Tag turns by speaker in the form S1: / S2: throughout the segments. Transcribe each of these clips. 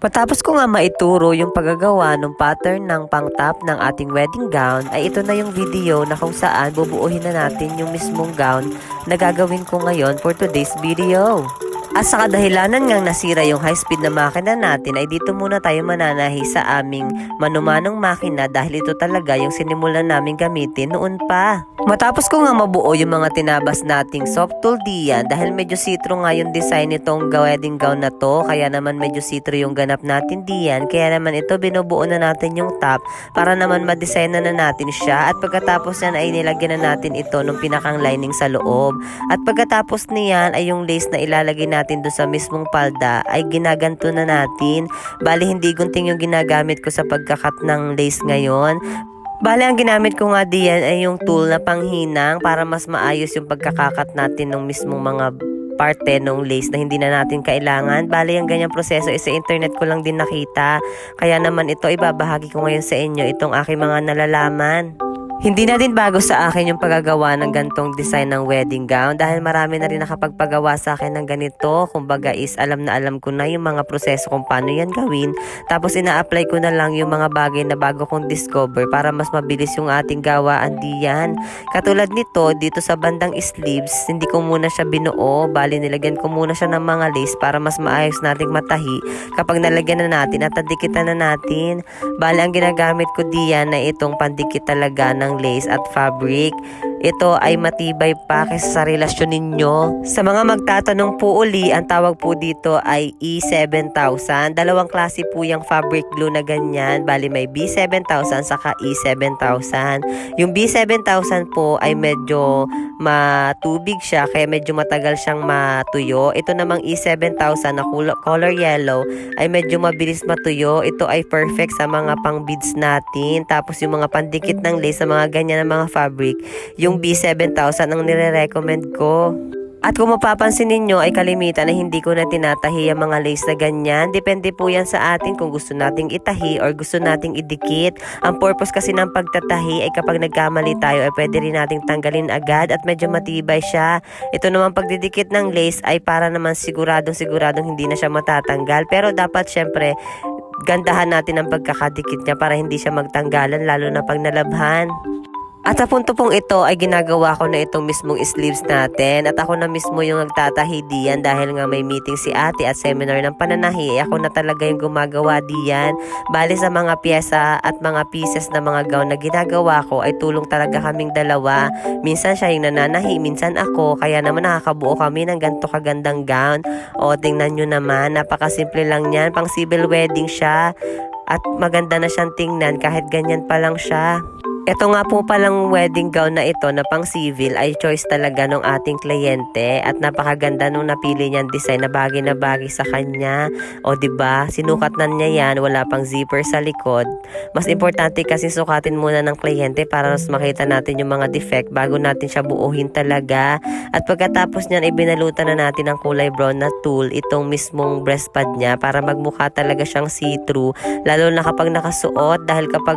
S1: Matapos ko nga maituro yung paggagawa ng pattern ng pang-top ng ating wedding gown, ay ito na yung video na kung saan bubuuhin na natin yung mismong gown na gagawin ko ngayon for today's video. At sa kadahilanan ngang nasira yung high-speed na makina natin ay dito muna tayo mananahi sa aming manumanong makina dahil ito talaga yung sinimulan namin gamitin noon pa. Matapos ko nga mabuo yung mga tinabas nating soft tool diyan dahil medyo see-through nga yung design nitong wedding gown na to, kaya naman medyo see-through yung ganap natin diyan, kaya naman ito binubuo na natin yung top para naman ma-design na natin siya, at pagkatapos yan ay nilagyan na natin ito nung pinakang lining sa loob, at pagkatapos niyan ay yung lace na ilalagay natin doon sa mismong palda ay ginaganto na natin. Bali hindi gunting yung ginagamit ko sa pagkakat ng lace ngayon. Bale, ang ginamit ko nga diyan ay yung tool na panghinang para mas maayos yung pagkakakat natin ng mismong mga parte ng lace na hindi na natin kailangan. Bale, ang ganyang proseso sa internet ko lang din nakita. Kaya naman ito ibabahagi ko ngayon sa inyo itong aking mga nalalaman. Hindi na din bago sa akin yung paggagawa ng gantong design ng wedding gown dahil marami na rin nakapagpagawa sa akin ng ganito. Kumbaga is alam na alam ko na yung mga proseso kung paano yan gawin. Tapos ina-apply ko na lang yung mga bagay na bago kong discover para mas mabilis yung ating gawaan diyan. Katulad nito, dito sa bandang sleeves, hindi ko muna siya binuo. Bali, nilagyan ko muna siya ng mga lace para mas maayos nating matahi kapag nalagyan na natin at nadikitan na natin. Bali, ang ginagamit ko diyan na itong pandikit talaga ng lace at fabric. Ito ay matibay pa kaysa sa relasyon ninyo. Sa mga magtatanong po uli, ang tawag po dito ay E7000. Dalawang klase po yung fabric glue na ganyan. Bali may B7000 saka E7000. Yung B7000 po ay medyo matubig siya kaya medyo matagal siyang matuyo. Ito namang E7000 na color yellow ay medyo mabilis matuyo. Ito ay perfect sa mga pang beads natin. Tapos yung mga pandikit ng lace sa mga ganyan na mga fabric, yung B7000 ang nire-recommend ko. At kung mapapansin ninyo ay kalimitan na hindi ko na tinatahi ang mga lace na ganyan. Depende po yan sa atin kung gusto nating itahi or gusto nating idikit. Ang purpose kasi ng pagtatahi ay kapag nagkamali tayo ay pwede rin nating tanggalin agad at medyo matibay siya. Ito naman pagdidikit ng lace ay para naman siguradong hindi na siya matatanggal. Pero dapat syempre gandahan natin ang pagkakadikit niya para hindi siya magtanggalan lalo na pag nalabhan. At sa punto pong ito ay ginagawa ko na itong mismong sleeves natin at ako na mismo yung nagtatahi diyan dahil nga may meeting si ate at seminar ng pananahi. Ako na talaga yung gumagawa diyan. Bali sa mga pyesa at mga pieces na mga gown na ginagawa ko ay tulong talaga kaming dalawa. Minsan siya yung nananahi, minsan ako. Kaya naman nakakabuo kami ng ganito kagandang gown. O tingnan nyo naman, napakasimple lang yan. Pang civil wedding siya at maganda na siyang tingnan kahit ganyan pa lang siya. Ito nga po palang wedding gown na ito na pang civil ay choice talaga ng ating kliyente at napakaganda nung napili niyang design na bagay sa kanya. O diba, sinukat na niya yan, wala pang zipper sa likod. Mas importante kasi sukatin muna ng kliyente para mas makita natin yung mga defect bago natin siya buuhin talaga. At pagkatapos niyan, ibinalutan na natin ng kulay brown na tulle itong mismong breast pad niya para magmukha talaga siyang see-through. Lalo na kapag nakasuot dahil kapag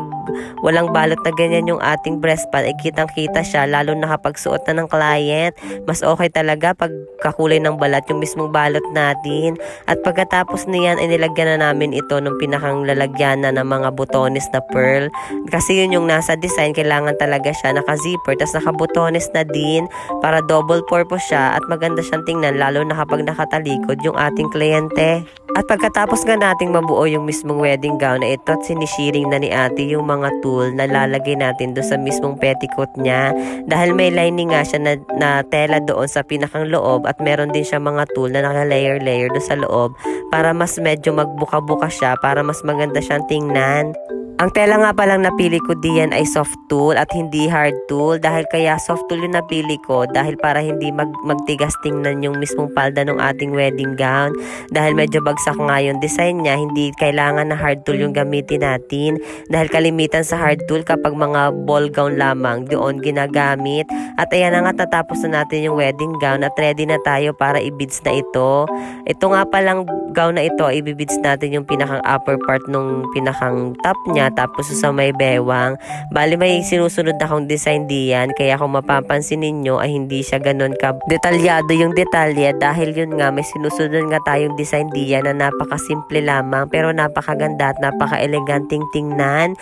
S1: walang balot na ganyan yung ating breast pad ay kitang-kita siya lalo na kapag suot na ng client. Mas okay talaga pag kakulay ng balat yung mismong balot natin. At pagkatapos niyan ay nilagyan na namin ito ng pinakang lalagyan na ng mga butones na pearl. Kasi yun yung nasa design, kailangan talaga siya naka-zipper tas naka-butones na din para double purpose siya at maganda siyang tingnan lalo na kapag nakatalikod yung ating kliyente. At pagkatapos nga nating mabuo yung mismong wedding gown na ito at sinisharing na ni ate yung mga tulle na lalagay natin doon sa mismong petticoat niya. Dahil may lining nga siya na tela doon sa pinakang loob at meron din siya mga tulle na naka-layer doon sa loob para mas medyo magbuka-buka siya para mas maganda siyang tingnan. Ang tela nga palang napili ko diyan ay soft tool at hindi hard tool. Dahil kaya soft tool yung napili ko dahil para hindi magtigas tingnan yung mismong palda ng ating wedding gown. Dahil medyo bagsak nga yung design niya, hindi kailangan na hard tool yung gamitin natin. Dahil kalimitan sa hard tool kapag mga ball gown lamang doon ginagamit. At ayan na nga, tatapos na natin yung wedding gown at ready na tayo para i-beads na ito. Ito nga palang gown na ito, i-beads natin yung pinakang upper part nung pinakang top niya nga, tapos sa may bewang. Bali may sinusunod akong design diyan, kaya kung mapapansin ninyo ay hindi siya ganun ka detalyado yung detalye dahil yun nga may sinusunod nga tayong design diyan na napakasimple lamang pero napakaganda at napaka-eleganting tingnan.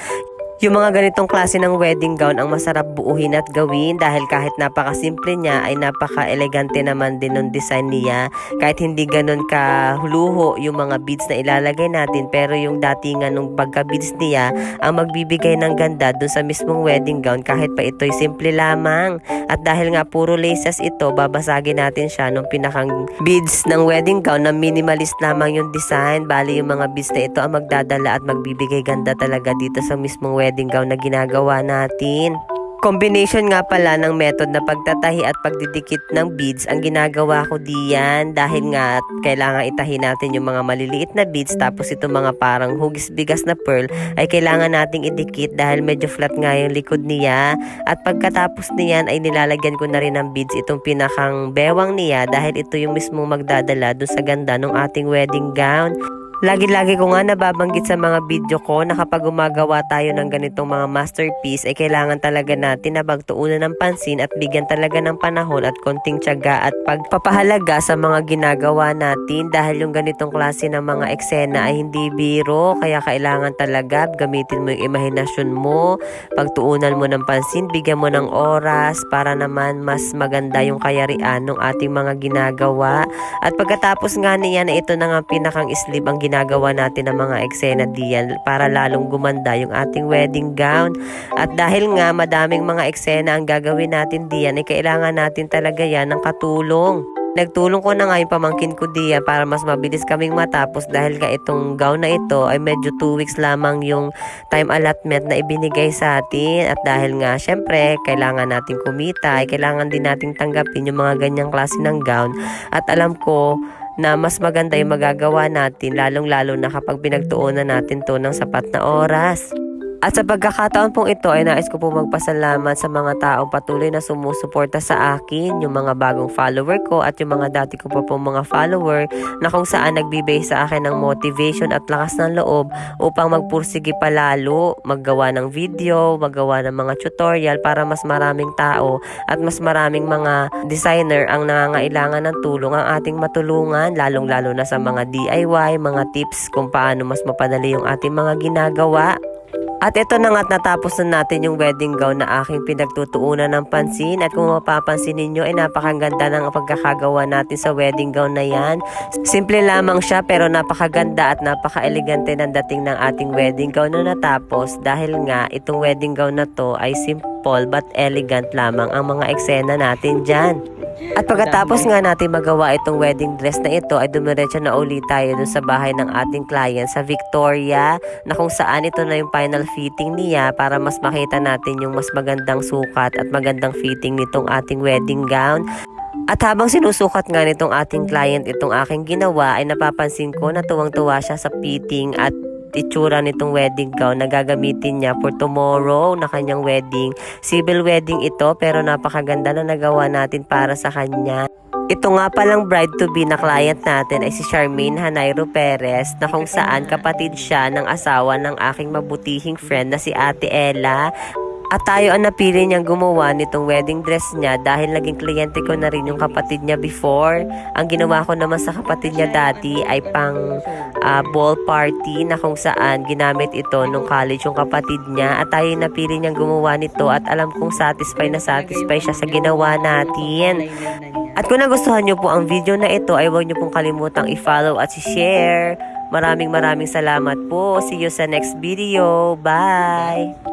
S1: Yung mga ganitong klase ng wedding gown ang masarap buuhin at gawin dahil kahit napakasimple niya ay napaka-elegante naman din ng design niya. Kahit hindi ganun kahuluho yung mga beads na ilalagay natin, pero yung datingan ng pagka-beads niya ang magbibigay ng ganda dun sa mismong wedding gown kahit pa ito'y simple lamang. At dahil nga puro laces ito, babasagin natin siya nung pinakang beads ng wedding gown na minimalist lamang yung design. Bali yung mga beads na ito ang magdadala at magbibigay ganda talaga dito sa mismong wedding gown na ginagawa natin. Combination nga pala ng method na pagtatahi at pagdidikit ng beads ang ginagawa ko diyan dahil nga kailangan itahi natin yung mga maliliit na beads, tapos itong mga parang hugis bigas na pearl ay kailangan nating idikit dahil medyo flat nga yung likod niya. At pagkatapos niyan ay nilalagyan ko na rin ng beads itong pinakang bewang niya dahil ito yung mismo magdadala dun sa ganda ng ating wedding gown. Lagi-lagi ko nga nababanggit sa mga video ko na kapag gumagawa tayo ng ganitong mga masterpiece ay kailangan talaga natin na pagtuunan ng pansin at bigyan talaga ng panahon at konting tiyaga at pagpapahalaga sa mga ginagawa natin dahil yung ganitong klase ng mga eksena ay hindi biro, kaya kailangan talaga gamitin mo yung imahinasyon mo, pagtuunan mo ng pansin, bigyan mo ng oras para naman mas maganda yung kayarian ng ating mga ginagawa. At pagkatapos nga niya na ito na nga pinakang sleeve ang ginagawa natin ng mga eksena diyan para lalong gumanda yung ating wedding gown. At dahil nga madaming mga eksena ang gagawin natin diyan ay kailangan natin talaga yan ng katulong. Nagtulong ko na nga yung pamangkin ko diyan para mas mabilis kaming matapos dahil nga itong gown na ito ay medyo 2 weeks lamang yung time allotment na ibinigay sa atin. At dahil nga syempre kailangan natin kumita, ay kailangan din nating tanggapin yung mga ganyang klase ng gown. At alam ko na mas maganda yung magagawa natin lalong-lalo na kapag pinagtuunan natin to ng sapat na oras. At sa pagkakataon pong ito ay nais ko po magpasalamat sa mga taong patuloy na sumusuporta sa akin, yung mga bagong follower ko at yung mga dati ko pa pong mga follower na kung saan nagbibigay sa akin ng motivation at lakas ng loob upang magpursige palalo, maggawa ng video, maggawa ng mga tutorial para mas maraming tao at mas maraming mga designer ang nangangailangan ng tulong ang ating matulungan, lalong-lalo na sa mga DIY, mga tips kung paano mas mapadali yung ating mga ginagawa. At ito na nga't natapos na natin yung wedding gown na aking pinagtutuunan ng pansin. At kung mapapansin ninyo ay napakaganda ng pagkakagawa natin sa wedding gown na yan. Simple lamang siya pero napakaganda at napaka-elegante ng dating ng ating wedding gown na natapos. Dahil nga itong wedding gown na to ay simple but elegant lamang ang mga eksena natin dyan. At pagkatapos nga natin magawa itong wedding dress na ito ay dumiretso na ulit tayo dun sa bahay ng ating client sa Victoria na kung saan ito na yung final fitting niya para mas makita natin yung mas magandang sukat at magandang fitting nitong ating wedding gown. At habang sinusukat nga nitong ating client itong aking ginawa ay napapansin ko na tuwang-tuwa siya sa fitting at itsura nitong wedding gown na gagamitin niya for tomorrow na kanyang wedding. Civil wedding ito pero napakaganda na nagawa natin para sa kanya. Ito nga palang bride-to-be na client natin ay si Charmaine Hanairo Perez na kung saan kapatid siya ng asawa ng aking mabutihing friend na si Ate Ella. At tayo ang napili niyang gumawa nitong wedding dress niya dahil naging kliyente ko na rin yung kapatid niya before. Ang ginawa ko naman sa kapatid niya dati ay pang ball party na kung saan ginamit ito nung college yung kapatid niya. At tayo napili niyang gumawa nito at alam kong satisfy siya sa ginawa natin. At kung nagustuhan niyo po ang video na ito ay huwag niyo pong kalimutang i-follow at i-share. Maraming salamat po. See you sa next video. Bye!